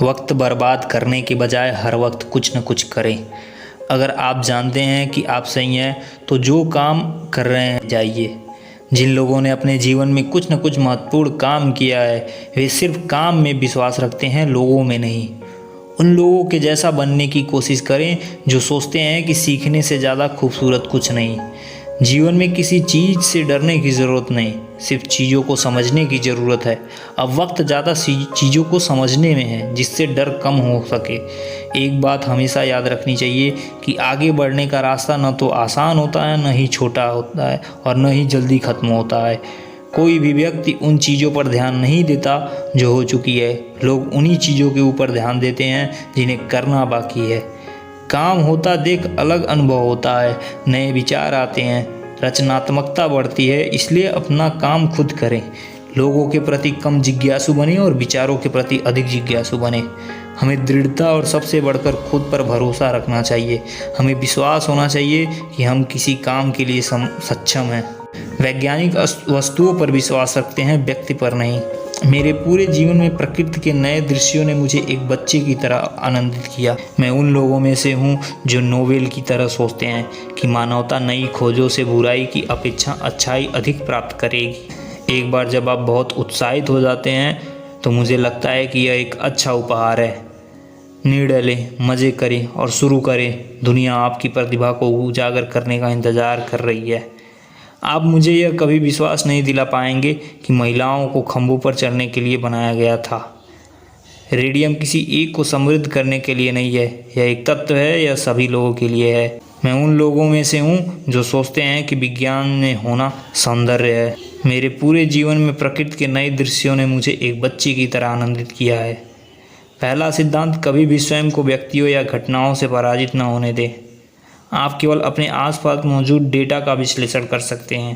वक्त बर्बाद करने के बजाय हर वक्त कुछ न कुछ करें। अगर आप जानते हैं कि आप सही हैं तो जो काम कर रहे हैं जाइए। जिन लोगों ने अपने जीवन में कुछ न कुछ महत्वपूर्ण काम किया है वे सिर्फ काम में विश्वास रखते हैं, लोगों में नहीं। उन लोगों के जैसा बनने की कोशिश करें जो सोचते हैं कि सीखने से ज़्यादा खूबसूरत कुछ नहीं। जीवन में किसी चीज़ से डरने की ज़रूरत नहीं, सिर्फ चीज़ों को समझने की ज़रूरत है। अब वक्त ज़्यादा चीज़ों को समझने में है जिससे डर कम हो सके। एक बात हमेशा याद रखनी चाहिए कि आगे बढ़ने का रास्ता न तो आसान होता है, न ही छोटा होता है और न ही जल्दी ख़त्म होता है। कोई भी व्यक्ति उन चीज़ों पर ध्यान नहीं देता जो हो चुकी है। लोग उन्हीं चीज़ों के ऊपर ध्यान देते हैं जिन्हें करना बाकी है। काम होता देख अलग अनुभव होता है, नए विचार आते हैं, रचनात्मकता बढ़ती है। इसलिए अपना काम खुद करें। लोगों के प्रति कम जिज्ञासु बने और विचारों के प्रति अधिक जिज्ञासु बने। हमें दृढ़ता और सबसे बढ़कर खुद पर भरोसा रखना चाहिए। हमें विश्वास होना चाहिए कि हम किसी काम के लिए सक्षम हैं। वैज्ञानिक वस्तुओं पर विश्वास रखते हैं, व्यक्ति पर नहीं। मेरे पूरे जीवन में प्रकृति के नए दृश्यों ने मुझे एक बच्चे की तरह आनंदित किया। मैं उन लोगों में से हूँ जो नोवेल की तरह सोचते हैं कि मानवता नई खोजों से बुराई की अपेक्षा अच्छाई अधिक प्राप्त करेगी। एक बार जब आप बहुत उत्साहित हो जाते हैं तो मुझे लगता है कि यह एक अच्छा उपहार है। निर्णय लें, मज़े करें और शुरू करें। दुनिया आपकी प्रतिभा को उजागर करने का इंतज़ार कर रही है। आप मुझे यह कभी विश्वास नहीं दिला पाएंगे कि महिलाओं को खंभों पर चढ़ने के लिए बनाया गया था। रेडियम किसी एक को समृद्ध करने के लिए नहीं है, यह एक तत्व है, यह सभी लोगों के लिए है। मैं उन लोगों में से हूँ जो सोचते हैं कि विज्ञान में होना सौंदर्य है। मेरे पूरे जीवन में प्रकृति के नए दृश्यों ने मुझे एक बच्चे की तरह आनंदित किया है। पहला सिद्धांत, कभी भी स्वयं को व्यक्तियों या घटनाओं से पराजित न होने दें। आप केवल अपने आसपास मौजूद डेटा का विश्लेषण कर सकते हैं।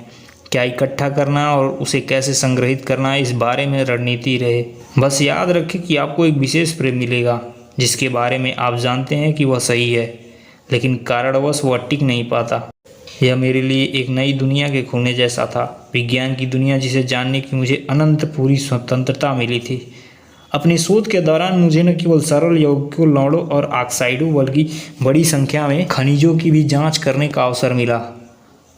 क्या इकट्ठा करना और उसे कैसे संग्रहित करना, इस बारे में रणनीति रहे। बस याद रखें कि आपको एक विशेष प्रेम मिलेगा जिसके बारे में आप जानते हैं कि वह सही है, लेकिन कारणवश वह टिक नहीं पाता। यह मेरे लिए एक नई दुनिया के खुलने जैसा था, विज्ञान की दुनिया जिसे जानने की मुझे अनंत पूरी स्वतंत्रता मिली थी। अपनी शोध के दौरान मुझे न केवल सरल यौगिकों, लौड़ों और ऑक्साइडों बल्कि बड़ी संख्या में खनिजों की भी जांच करने का अवसर मिला।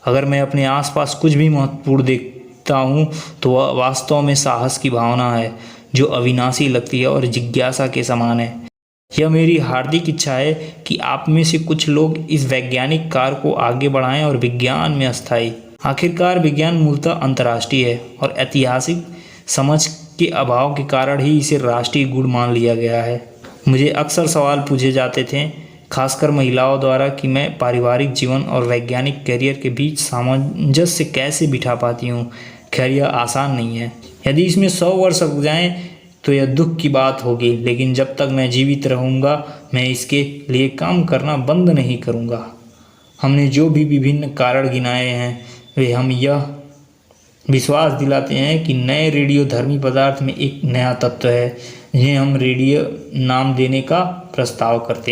अगर मैं अपने आसपास कुछ भी महत्वपूर्ण देखता हूँ तो वह वास्तव में साहस की भावना है जो अविनाशी लगती है और जिज्ञासा के समान है। यह मेरी हार्दिक इच्छा है कि आप में से कुछ लोग इस वैज्ञानिक कार्य को आगे बढ़ाएं और विज्ञान में अस्थायी। आखिरकार विज्ञान मूलतः अंतर्राष्ट्रीय है और ऐतिहासिक समझ के अभाव के कारण ही इसे राष्ट्रीय गुण मान लिया गया है। मुझे अक्सर सवाल पूछे जाते थे, खासकर महिलाओं द्वारा, कि मैं पारिवारिक जीवन और वैज्ञानिक करियर के बीच सामंजस्य कैसे बिठा पाती हूँ। खैर, यह आसान नहीं है। यदि इसमें 100 वर्ष लग जाएं तो यह दुख की बात होगी, लेकिन जब तक मैं जीवित रहूँगा मैं इसके लिए काम करना बंद नहीं करूँगा। हमने जो भी विभिन्न कारण गिनाए हैं वे हम यह विश्वास दिलाते हैं कि नए रेडियोधर्मी पदार्थ में एक नया तत्व है जिन्हें हम रेडियो नाम देने का प्रस्ताव करते हैं।